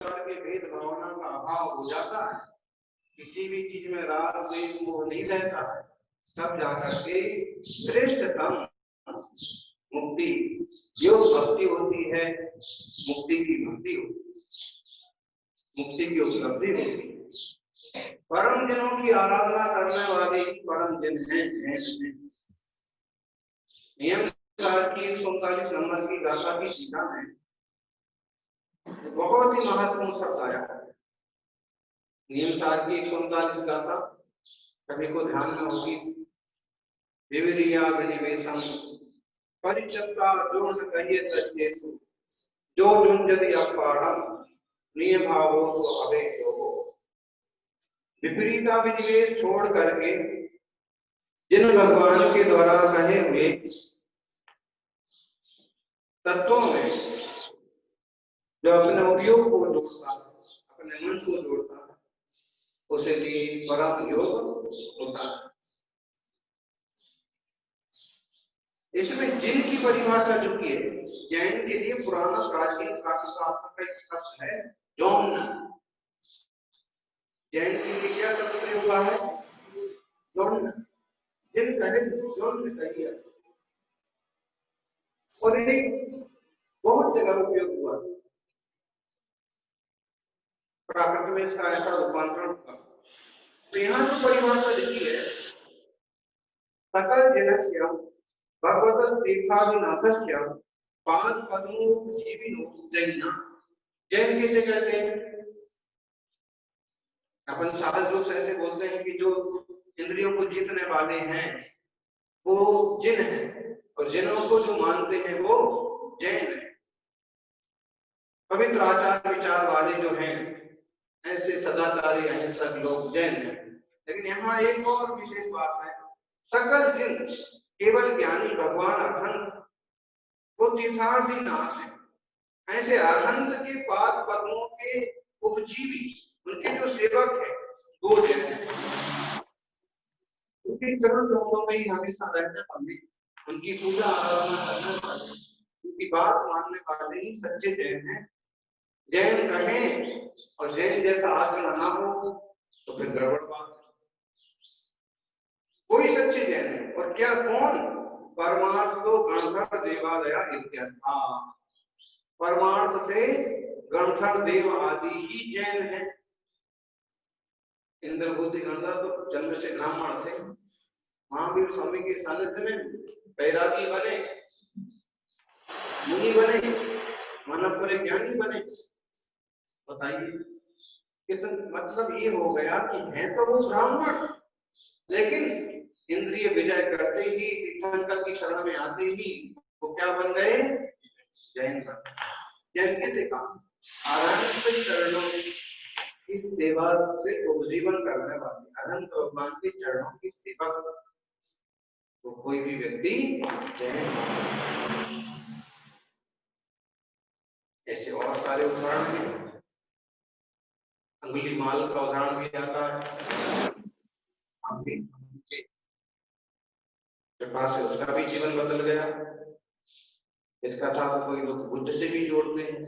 प्रकार के भेद भावना का अभाव हो जाता है, किसी भी चीज में राग द्वेष मोह नहीं रहता है, तब जाकर के श्रेष्ठतम मुक्ति योग भक्ति होती है, मुक्ति की भक्ति होती है, मुक्ति की उपलब्धि होती है। परम जनों की आराधना करने वाले ही परम जन हैं। नियम की 139 नंबर की गाथा की टीका में बहुत ही महत्वपूर्ण शब्द आया है। नियम सार की 139 गाथा सभी को ध्यान में होगी। विविरिया विनिवेशम परिचत्ता जो न कहिए तज्जेसु जो जुंजति अपारम नियभावो स्वभावे योगो। विपरीता विनिवेश छोड़ करके जिन भगवान के द्वारा कहे हुए तत्वों में जो अपने उपयोग को जोड़ता है, अपने मन को जोड़ता है, उसे भी परम योग होता है। इसमें जिन की परिभाषा जो की है, जैन के लिए पुराना प्राचीन प्राकृत का एक शब्द है जौन। जैन के लिए क्या शब्द प्रयोग हुआ है? जौन। जिन कहे जौन कहिए, और ये बहुत जगह उपयोग हुआ। प्राकृत में इसका ऐसा रूपांतरण हुआ। तो यहाँ जो परिभाषा लिखी है, सकल जनस्य भगवतः तीर्थादिनाथस्य पाद पद्मों जीविनो जैना। जैन किसे कहते हैं? अपन सहज रूप से ऐसे बोलते हैं कि जो इंद्रियों को जीतने वाले हैं वो जिन हैं, और जिनों को जो मानते हैं वो जैन है। पवित्र आचार विचार वाले जो हैं, ऐसे सदाचारी अहिंसक लोग जैन हैं। लेकिन यहाँ एक और विशेष बात है, सकल जिन केवल ज्ञानी भगवान अरहंत वो तीर्थार्थी नाथ है। ऐसे अरहंत के पाद पद्मों के उपजीवी, उनके जो सेवक है वो जैन है। उनके चरण कमलों में ही हमेशा रहने वाले, उनकी पूजा आराधना करने वाले, उनकी बात मानने वाले ही सच्चे जैन हैं। जैन रहें और जैन जैसा आचरण ना हो तो फिर गड़बड़ बात। कोई सच्चे जैन है। और क्या कौन? परमार्थ तो गणधर देवालया इत्यर्था। परमार्थ से गणधर देव आदि ही जैन है। इंद्रबुद्धि गणधर तो जन्म से ब्राह्मण थे, महावीर स्वामी के सानिध्य में बैरागी बने, मुनि बने, मानव पर ज्ञानी बने। बताइए कितना मतलब ये हो गया कि है तो वो ब्राह्मण, लेकिन इंद्रिय विजय करते ही, तीर्थंकर की शरण में आते ही वो क्या बन गए? जैन बन गए। जैन किसे कहा? अरहंत चरणों की सेवा से उपजीवन करने वाले, अनंत भगवान के चरणों की सेवा तो कोई भी व्यक्ति जैन। ऐसे और सारे उदाहरण हैं। अंगुलीमाल का उदाहरण भी आता है। कृपा से उसका भी जीवन बदल गया। इसका था तो कोई लोग बुद्ध से भी जोड़ते हैं।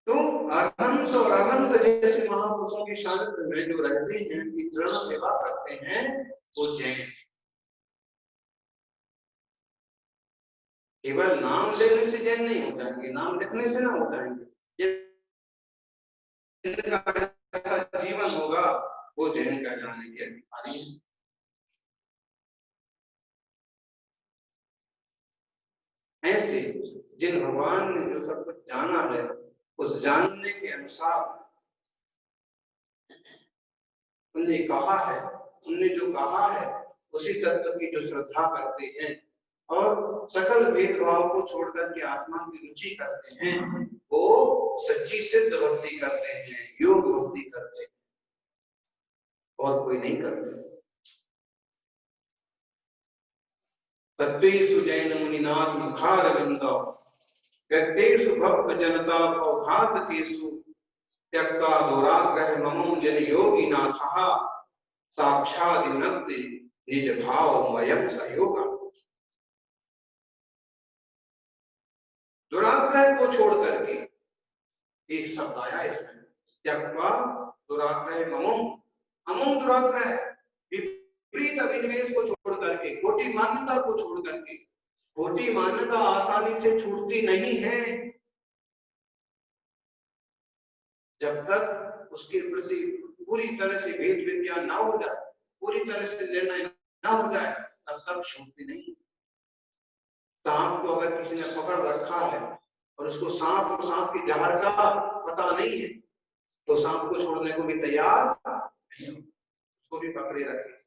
तो अरहंत और अनंत जैसे महापुरुषों के सानिध्य में जो रहते हैं, उनकी दृढ़ सेवा करते हैं, वो जैन। केवल नाम लेने से जैन नहीं हो जाएंगे, नाम लिखने से ना हो जाएंगे। जिनका ऐसा जीवन होगा वो जैन कहलाने के अधिकारी है। ऐसे जिन भगवान ने जो सब कुछ जाना है, उस जानने के अनुसार उनने कहा है, उनने जो कहा है उसी तत्व की जो श्रद्धा करते हैं और सकल भेदभाव को छोड़कर के आत्मा की रुचि करते हैं, वो सच्ची सिद्ध भक्ति करते हैं, योग भक्ति करते हैं, और कोई नहीं करते। तत्वेषु जैन मुनिनाथ मुखारविंद व्यक्तेषु भक्त जनता भवघातकेषु त्यक्ता दुराग्रह ममो जन योगी नाथः साक्षात् युनक्ति निज भावमयं सहयोगा। दुराग्रह को छोड़ करके एक शब्द आया इसमें, त्यक्त्वा दुराग्रह ममोम, अमोम दुराग्रह, विपरीत अभिनिवेश को छोड़ करके, खोटी मान्यता को छोड़ करके। खोटी मान्यता आसानी से छूटती नहीं है जब तक उसके प्रति पूरी तरह से वेद विज्ञान ना हो जाए, पूरी तरह से निर्णय ना हो जाए, तब तक छूटती नहीं। सांप को अगर किसी ने पकड़ रखा है और उसको सांप और सांप की जहर का पता नहीं है, तो सांप को छोड़ने को भी तैयार नहीं, उसको भी पकड़े रखे।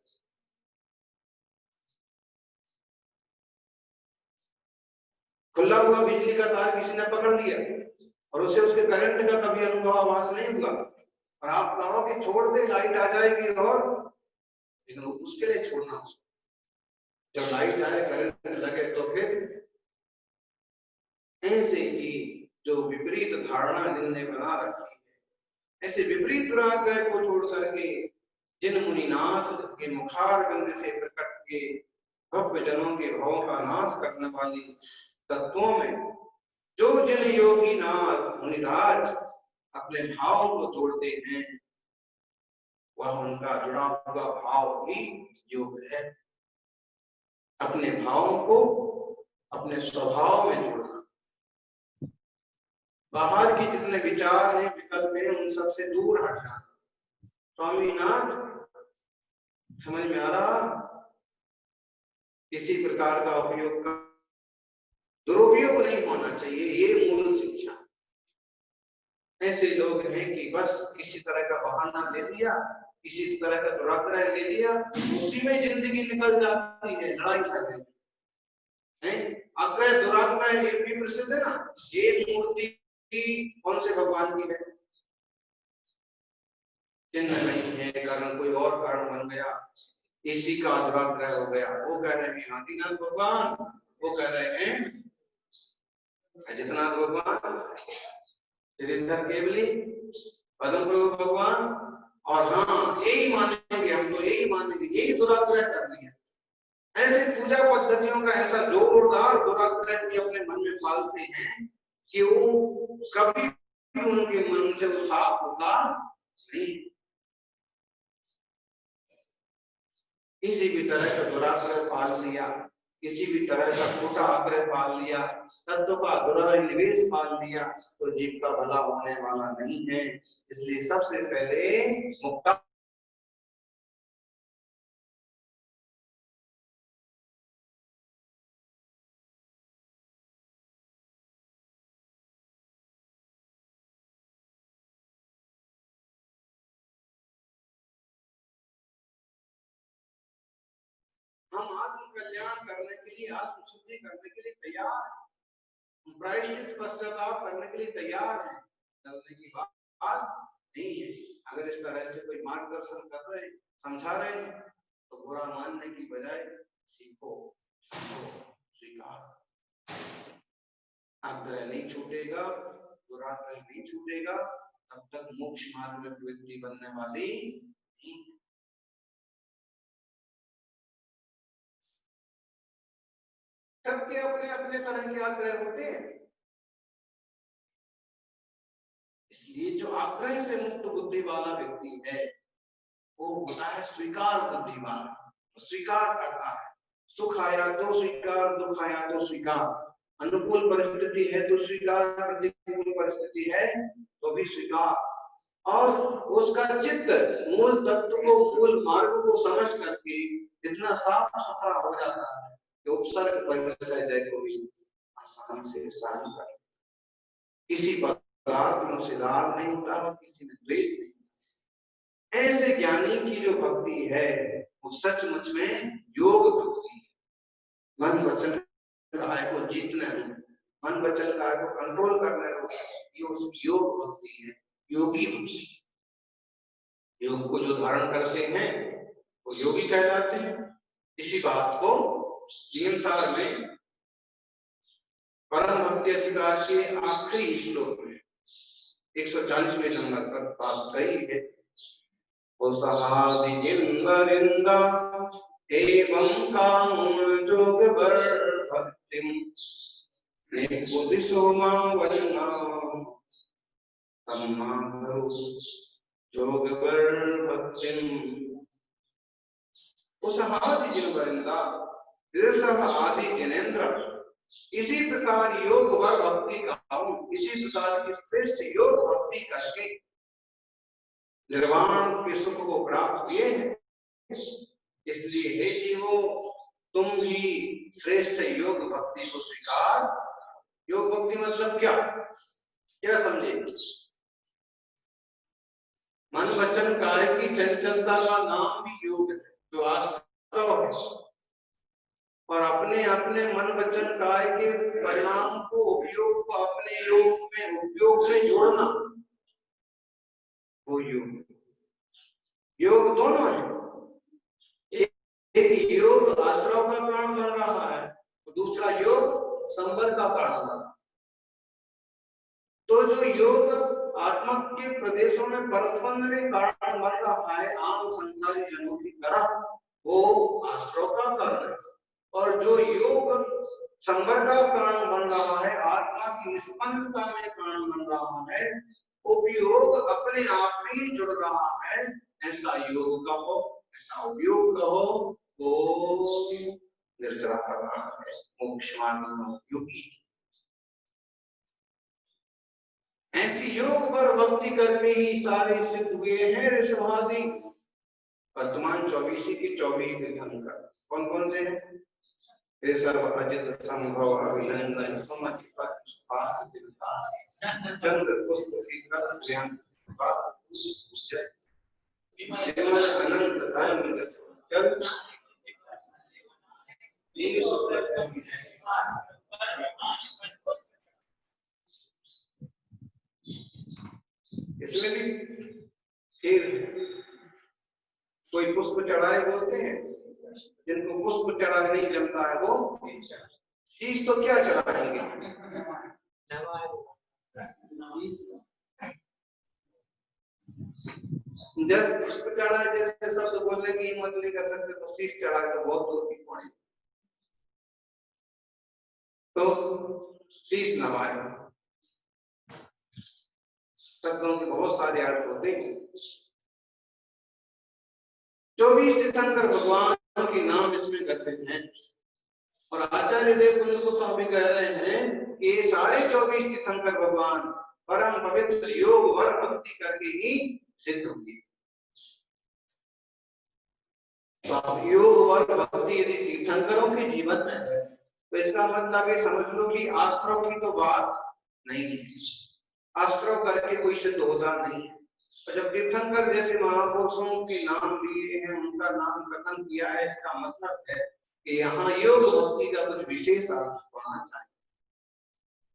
खुला हुआ बिजली का तार किसी ने पकड़ लिया और उसे उसके करंट का कभी अनुभव आभास नहीं हुआ, और आप कहो कि छोड़ दे लाइट आ जाएगी, और लेकिन उसके लिए छोड़ना उसको, जब लाइट आए करंट लगे तो फिर। ऐसे ही जो विपरीत धारणा जिनने बना रखी है, ऐसे विपरीत दुराग्रह को छोड़ करके जिन मुनिनाथ के मुखार गंध से प्रकट के भव्य जनों के भावों का नाश करने वाली तत्वों में जो जिन योगी नाथ मुनिराज अपने भाव को जोड़ते हैं, वह उनका जुड़ा हुआ भाव ही योग है। अपने भावों को अपने स्वभाव में जोड़ना, बाहर की जितने विचार हैं, विकल्प हैं, उन सबसे दूर हट जाना। स्वामीनाथ, समझ में आ रहा? किसी प्रकार का उपयोग का दुरुपयोग नहीं होना चाहिए, ये मूल शिक्षा। ऐसे लोग हैं कि बस किसी तरह का बहाना ले लिया, किसी तरह का दुराग्रह ले लिया, उसी में जिंदगी निकल जाती है, लड़ाई झगड़े हैं। अग्रह दुराग्रह ये भी प्रसिद्ध है ना। ये मूर्ति कौन से भगवान की है? चिन्ह नहीं है, कारण कोई और कारण बन गया, इसी का दुराग्रह हो गया। वो कह रहे हैं आदिनाथ भगवान, वो कह रहे हैं अजितनाथ भगवान, श्रीधर केवली, पद्म प्रभु भगवान, और हाँ यही मानेंगे, हम तो यही मानेंगे, यही दुराग्रह कर दिया। ऐसे पूजा पद्धतियों का ऐसा जोरदार दुराग्रह भी अपने मन में पालते हैं कि वो कभी भी उनके मन से वो साफ होता नहीं। किसी भी तरह का दुराग्रह पाल लिया, किसी भी तरह का खोटा आग्रह पाल लिया, तत्व का दुरानिवेश पाल लिया, तो जीव का भला होने वाला नहीं है। इसलिए सबसे पहले मुक्ता हम आत्म कल्याण करने के लिए, आत्म शुद्धि करने के लिए तैयार हैं, प्रायश्चित पश्चाताप करने के लिए तैयार हैं, करने की बात नहीं है। अगर इस तरह से कोई मार्गदर्शन कर रहे हैं, समझा रहे हैं, तो बुरा मानने की बजाय सीखो, स्वीकार। आग्रह नहीं छूटेगा, दुराग्रह नहीं छूटेगा, तब तक मोक्ष मार्ग में प्रवृत्ति बनने वाली नहीं। सबके अपने अपने तरह के आग्रह होते हैं, इसलिए जो आग्रह से मुक्त बुद्धि वाला व्यक्ति है, वो होता है स्वीकार बुद्धि वाला, स्वीकार करता है। सुख आया तो स्वीकार, दुख आया तो स्वीकार, अनुकूल परिस्थिति है तो स्वीकार, प्रतिकूल परिस्थिति है तो भी स्वीकार। और उसका चित्त मूल तत्व को, मूल मार्ग को समझ करके इतना साफ सुथरा हो जाता है कि उपसर्ग परिचय को भी आसानी से सहन कर, किसी पदार्थ में उसे राग नहीं होता, किसी में द्वेष नहीं। ऐसे ज्ञानी की जो भक्ति है वो सचमुच में योग भक्ति है। मन वचन काया को जीतने में, मन वचन काया को कंट्रोल करने में, ये उसकी योग भक्ति है, योगी भक्ति। योग को जो धारण करते हैं वो योगी कहलाते हैं। इसी बात को सीएमसार में परम भक्ति अधिकार के आखिरी श्लोक में 140वें नंबर पर बात कही है। सहादिजिंबरिंदा एवं काम जोग बर भक्तिम निपुदिशो मावन्ना तम्माधु जोगवर भक्तिम उस आदि जिनवरिंदा ऋषभ आदि जिनेन्द्र। इसी प्रकार योग वर भक्ति गाऊं, इसी प्रकार की श्रेष्ठ योग भक्ति करके निर्वाण के सुख को प्राप्त किए हैं। इसलिए हे जीवो, तुम भी श्रेष्ठ योग भक्ति को स्वीकार। योग भक्ति मतलब क्या क्या समझे? मन वचन काय की चंचलता का नाम भी योग है, जो वास्तव है। और अपने अपने मन वचन काय के परिणाम को, उपयोग को अपने उपयोग में जोड़ना, वो योग। योग दोनों है। एक योग आश्रव का कारण बन रहा है, दूसरा योग संबल का कारण बन रहा है। तो जो योग आत्मा के प्रदेशों में परस्पंद में कारण बन रहा है आम संसारी जनों की तरह, वो आश्रव का कारण है। और जो योग संबल का कारण बन रहा है, आत्मा की निष्पन्नता में कारण बन रहा है, उपयोग अपने आप ही जुड़ रहा है, ऐसा योग कहो, ऐसा उपयोग कहो, वो निर्जरा का नाम है, मोक्षमान योगी। ऐसी योग पर भक्ति करके ही सारे सिद्ध हुए हैं ऋषभादि। वर्तमान 24 के 24 तीर्थंकर कौन कौन से हैं? ऋषभ, अजित, संभव, अभिनंदन, सुमति, चंद्र, पुष्प, शीतल, श्रेयांश, अनंत, धर्म, इसमें भी फिर कोई पुष्प चढ़ाए बोलते हैं, जिनको पुष्प चढ़ा नहीं जमता है वो शीश तो क्या चढ़ाएंगे? जब पुष्प चढ़ा जैसे शब्द बोलने की हिम्मत नहीं कर सकते तो शीश चढ़ा के बहुत दूर की पड़ी तो शीश नवाएगा। शब्दों के बहुत सारे अर्थ होते हैं। 24 तीर्थंकर भगवान के नाम इसमें कथित हैं और आचार्य देव को स्वामी कह रहे हैं कि ये सारे 24 तीर्थंकर भगवान परम पवित्र योग वर भक्ति करके ही सिद्ध हुए। तो योग वर भक्ति यदि तीर्थंकरों के जीवन में है तो इसका मतलब ये समझ लो कि आश्रव की तो बात नहीं है, आश्रव करके कोई सिद्ध होता नहीं है। और जब तीर्थंकर जैसे महापुरुषों के नाम लिए हैं, उनका नाम कथन किया है, इसका मतलब है कि यहाँ योग भक्ति का कुछ विशेष अर्थ होना चाहिए।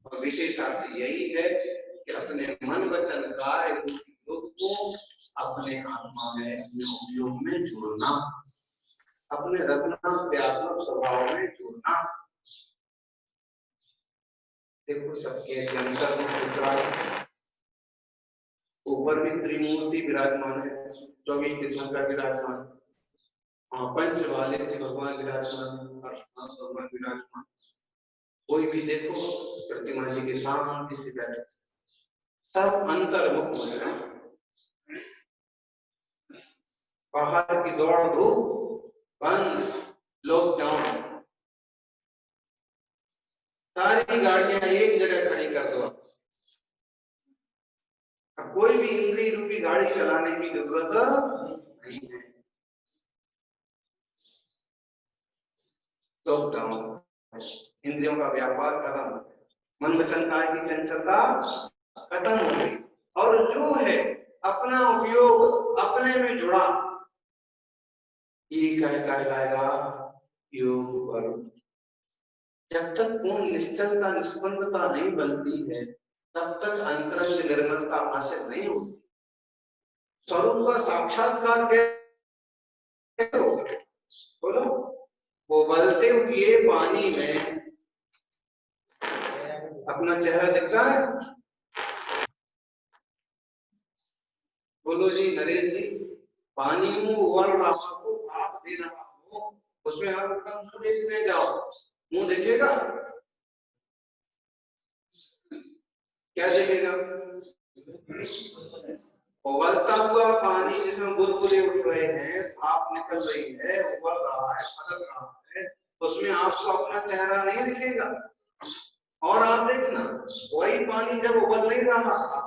और विशेष अर्थ यही है कि अपने मन वचन काय योग को अपने आत्मा में, अपने उपयोग में जोड़ना, अपने रत्नात्मक स्वभाव में जोड़ना। देखो सबके ऐसे अंतर में ऊपर भी त्रिमूर्ति विराजमान है, 24 तीर्थंकर विराजमान, पंच वाले थे भगवान विराजमान, भगवान विराजमान। कोई भी देखो प्रतिमा जी के शांति से बैठे, सब अंतर्मुख हो रहे हैं। बाहर की दौड़ धूप बंद, लॉकडाउन, सारी गाड़ियां एक जगह खड़ी कर दो। अब कोई भी इंद्रिय रूपी गाड़ी चलाने की जरूरत नहीं है। लॉकडाउन, इंद्रियों का व्यापार खत्म, मन वचन काय की चंचलता खत्म हो गई और जो है अपना उपयोग अपने में जुड़ा, ये कहलाएगा योग पर। जब तक पूर्ण निश्चलता निष्पन्नता नहीं बनती है तब तक अंतरंग निर्मलता हासिल नहीं होती। स्वरूप का साक्षात्कार कैसे होगा बोलो? वो उबलते हुए पानी में अपना चेहरा दिखता है? बोलो जी नरेश जी, पानी में उबल रहा हो, आप दे रहा हो, उसमें आप अपना मुंह देखने जाओ, मुंह देखेगा? क्या देखेगा? उबलता हुआ पानी जिसमें बुलबुले उठ रहे हैं, भाप निकल रही है, उबल रहा है, फटक रहा है, उसमें आपको अपना चेहरा नहीं दिखेगा। और आप देखना, वही पानी जब उबल नहीं रहा था,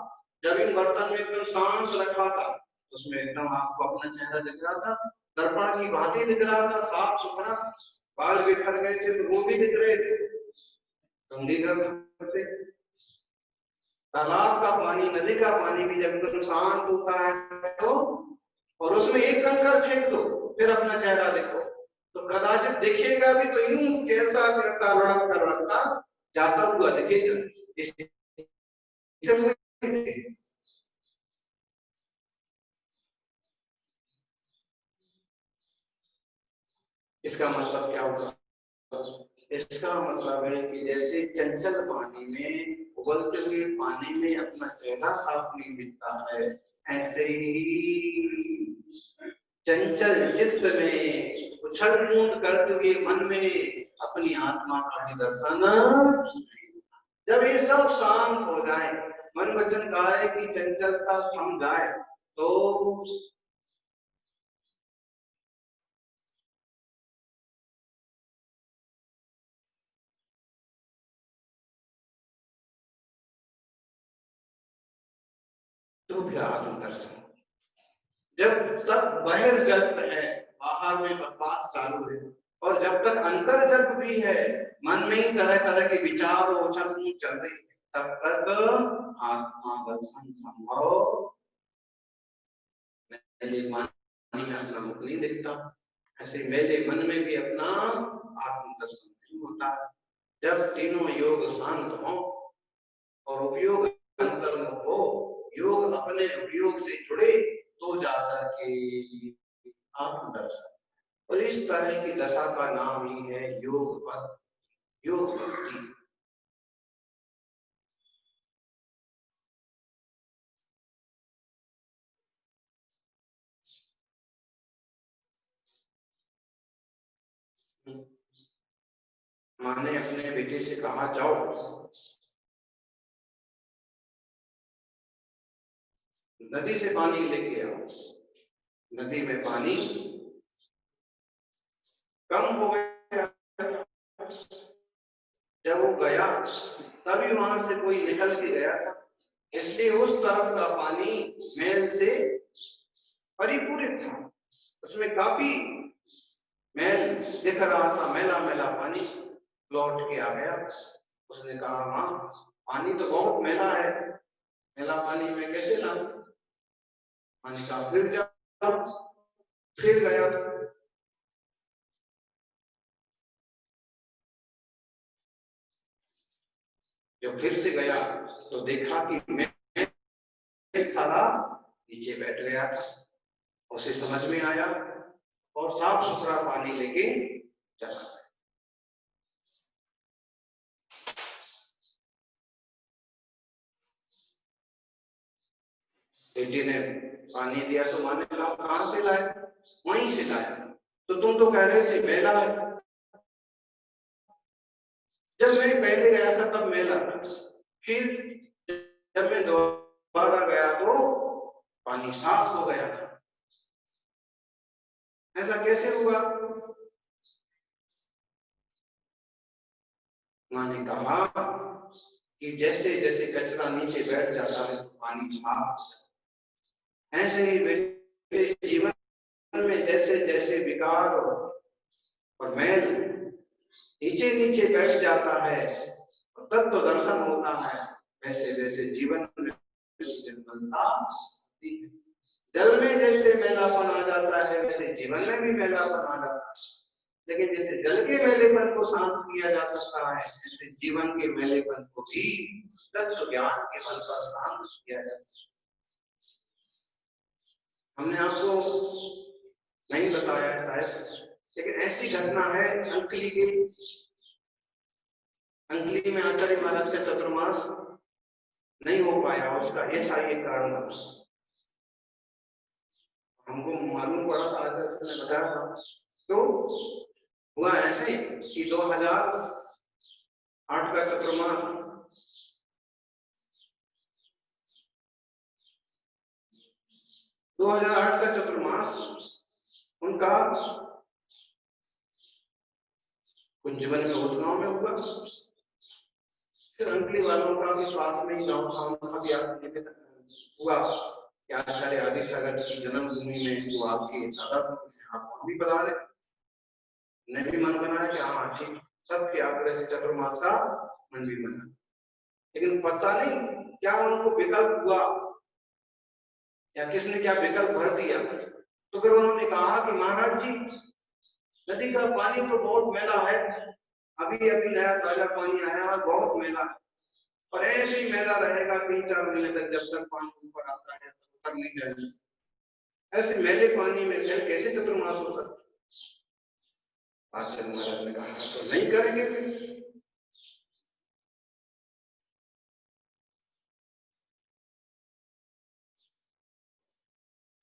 जब इन बर्तन में एकदम शांत रखा था, उसमें एकदम आपको अपना चेहरा दिख रहा था, दर्पण की भांति दिख रहा था, साफ सुथरा। बाल बिखर गए थे तो वो भी दिख रहे थे, कंघी करते। तालाब का पानी, नदी का पानी भी जब एकदम शांत होता है तो, और उसमें एक कंकड़ फेंक दो, फिर अपना चेहरा देखो, तो कदाचित दिखेगा भी तो यूं कहता कहता लड़कता लड़कता जाता हुआ दिखेगा। इसका मतलब क्या होगा? इसका मतलब है कि जैसे चंचल पानी में, उबलते हुए पानी में अपना चेहरा साफ नहीं दिखता है, ऐसे ही चंचल चित्त में, उछल कूद करते हुए मन में अपनी आत्मा का ही दर्शन। जब ये सब शांत हो जाए, मन वचन काया की चंचलता थम जाए, तो फिर आत्म दर्शन। जब तक बहिर्जल्प है, बाहर में बकवास चालू है, और जब तक अंतर जल्प भी है, मन में ही तरह तरह के विचार और उछल कूद चल रही है, तब तक आत्मा दर्शन संभव मेले मन में अपना मुख नहीं दिखता। ऐसे मेले मन में भी अपना आत्म दर्शन नहीं होता। जब तीनों योग शांत हो और उपयोग अंतर्मुख हो, योग अपने उपयोग से जुड़े, तो जाकर के आत्म दर्शन। और इस तरह की दशा का नाम ही है योग पद, योग भक्ति। माँ ने अपने बेटे से कहा, जाओ नदी से पानी लेके आओ। नदी में पानी कम हो गया। जब वो गया तभी वहां से कोई निकल के गया था, इसलिए उस तरफ का पानी मैल से परिपूरित था, उसमें काफी मैल दिख रहा था, मैला मैला पानी। लौट के आ गया, उसने कहा, माँ पानी तो बहुत मैला है, मैला पानी में कैसे लाऊं? माँ ने कहा, फिर जाओ। फिर गया, जब फिर से गया तो देखा कि मैल सारा नीचे बैठ गया था। उसे समझ में आया और साफ सुथरा पानी लेके चला गया। बेटे ने पानी दिया तो माँ ने कहा, कहां से लाए? वहीं से लाया। तो तुम तो कह रहे थे मैला है। जब मैं पहले गया था तब मैला था, फिर जब मैं दोबारा गया तो पानी साफ हो गया। ऐसा कैसे हुआ? माँ ने कहा कि जैसे जैसे कचरा नीचे बैठ जाता है तो पानी साफ हो जाता है, ऐसे ही बेटे जीवन में जैसे जैसे विकार और मैल नीचे नीचे बैठ जाता है, तब तो दर्शन होता है, वैसे वैसे जीवन में निर्मलता आती है। जल में जैसे मैलापन आ जाता है, वैसे जीवन में भी मैलापन आ जाता है। लेकिन जैसे जल के मैलेपन को शांत किया जा सकता है, जैसे जीवन के मैलेपन को भी तत्व ज्ञान के बल पर शांत किया जा सकता है। हमने आपको नहीं बताया शायद, लेकिन ऐसी घटना है अंकली की। अंकली में आचार्य महाराज का चतुर्मास नहीं हो पाया, उसका ऐसा ही कारण था। हमको मालूम पड़ा था, आचार्य ने बताया था। तो हुआ ऐसे कि 2008 का चतुर्मास 2008 का चतुर्मास उनका कुंजवन में उदगांव में हुआ। फिर अंकली वालों का भी पास में ही गांव था, उनका भी हुआ कि आचार्य आदि सागर की जन्मभूमि में जो आपके दादा आप भी पधारे। ने भी मन बनाया कि हाँ ठीक, सबके आग्रह से चतुर्मास का मन भी बना। लेकिन पता नहीं क्या उनको विकल्प हुआ या किसने क्या विकल्प भर दिया। तो फिर उन्होंने कहा कि महाराज जी, नदी का पानी तो बहुत मैला है, अभी अभी नया ताजा पानी आया है, बहुत मैला है, और ऐसे ही मैला रहेगा 3-4 महीने तक, जब तक पानी ऊपर आता है तब तक नहीं रहेगा। ऐसे मैले पानी में फिर कैसे चतुर्मास हो सकता। आचार्य महाराज ने कहा तो नहीं करेंगे।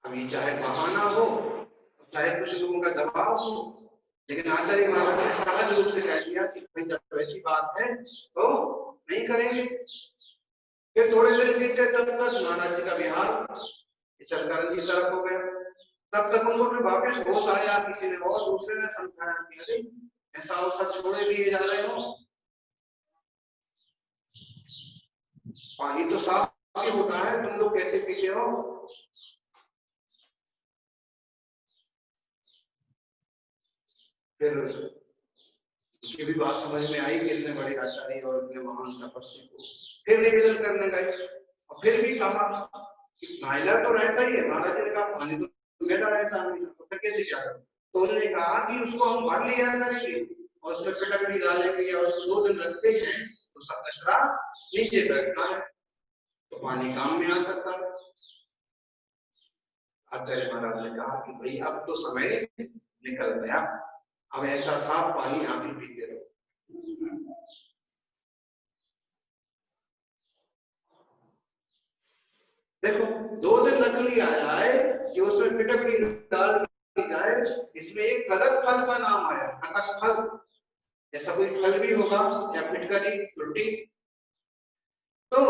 अभी चाहे बहाना हो, चाहे कुछ लोगों का दबाव हो, लेकिन आचार्य महाराज ने सहज रूप से कह दिया कि भाई जब ऐसी बात है तो नहीं करेंगे। फिर थोड़े दिन बीते, तब तक महाराज जी का विहार चरकरण की तरफ हो गया। तब तक उनको फिर वापिस होश आया, किसी ने और दूसरे ने समझाया कि अरे ऐसा अवसर छोड़े दिए जा रहे हो, पानी तो साफ ही होता है, तुम लोग कैसे पीते हो। फिर उनकी भी बात समझ में आई कि इतने बड़े आचार्य और इतने महान तपस्वी को फिर निवेदन करने गए, और फिर भी कहा कि मैला तो रहता ही है। महाराज ने कहा पानी तो मैला रहता है, तो फिर कैसे क्या करें। तो उन्होंने कहा कि उसको हम भर लिया करेंगे और उसमें पिटकड़ी डालेंगे या उसको 2 दिन रखते हैं तो सब कचरा नीचे बैठना है, तो पानी काम में आ सकता है। आचार्य महाराज ने कहा कि भाई अब तो समय निकल गया, अब ऐसा साफ पानी आप ही पीते रहो। देखो 2 दिन रख लिया जाए कि उसमें पिटकड़ी डाल दी जाए, इसमें एक कदक फल का नाम आया, कदक फल। ऐसा कोई फल भी होगा या पिटकड़ी रोटी। तो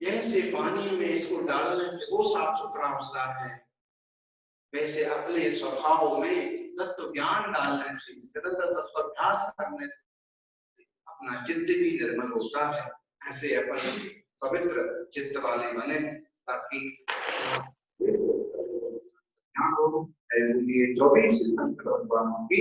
ऐसे पानी में इसको डालने से वो साफ सुथरा होता है, वैसे अपने स्वभाव में तत्व ज्ञान डालने से, निरंतर तत्वाभ्यास करने से अपना चित्त भी निर्मल होता है। ऐसे अपन पवित्र चित्त वाले बने, ताकि यहाँ को जो भी सिद्धांत भगवान की